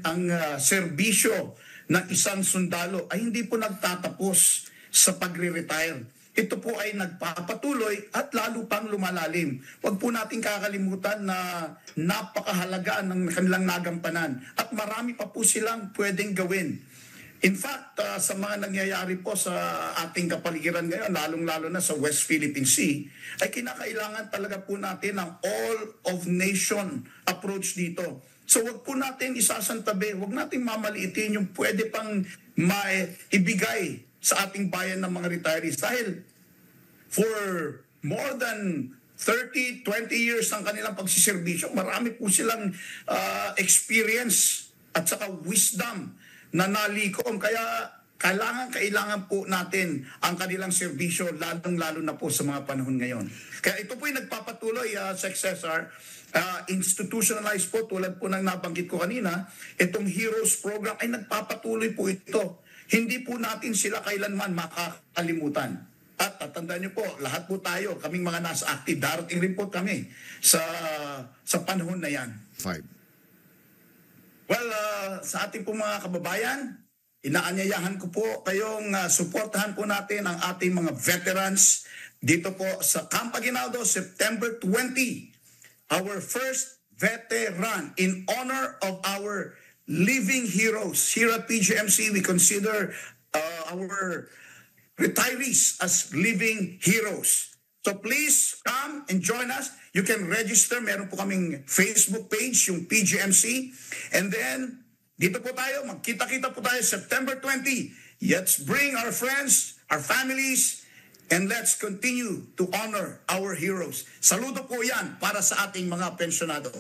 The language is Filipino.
ang serbisyo ng isang sundalo ay hindi po nagtatapos sa pagre-retire. Ito po ay nagpapatuloy at lalo pang lumalalim. Huwag po natin kakalimutan na napakahalaga ng kanilang nagampanan at marami pa po silang pwedeng gawin. In fact, sa mga nangyayari po sa ating kapaligiran ngayon, lalong-lalo na sa West Philippine Sea, ay kinakailangan talaga po natin ang all-of-nation approach dito. So wag po natin isasantabi, wag natin mamaliitin yung pwede pang maibigay sa ating bayan ng mga retirees. Dahil for more than 30, 20 years ng kanilang pagsiservisyo, marami po silang experience at saka wisdom na nalikom. Kaya kailangan po natin ang kanilang serbisyo, lalong-lalo na po sa mga panahon ngayon. Kaya ito po yung nagpapatuloy sa XSR, institutionalized po, tulad po ng nabanggit ko kanina, itong Heroes Program ay nagpapatuloy po ito. Hindi po natin sila kailanman makakalimutan. At tatandaan niyo po, lahat po tayo, kaming mga nasa active, darating rin po kami sa panahon na yan. 5. Well, sa ating po mga kababayan, inaanyayahan ko po kayong suportahan po natin ang ating mga veterans dito po sa Camp Aguinaldo, September 20. Our first veteran in honor of our living heroes. Here at PGMC, we consider our retirees as living heroes. So please come and join us. You can register. Meron po kaming Facebook page, yung PGMC. And then, dito po tayo, magkita-kita po tayo September 20. Let's bring our friends, our families, and let's continue to honor our heroes. Saludo po yan para sa ating mga pensyonado.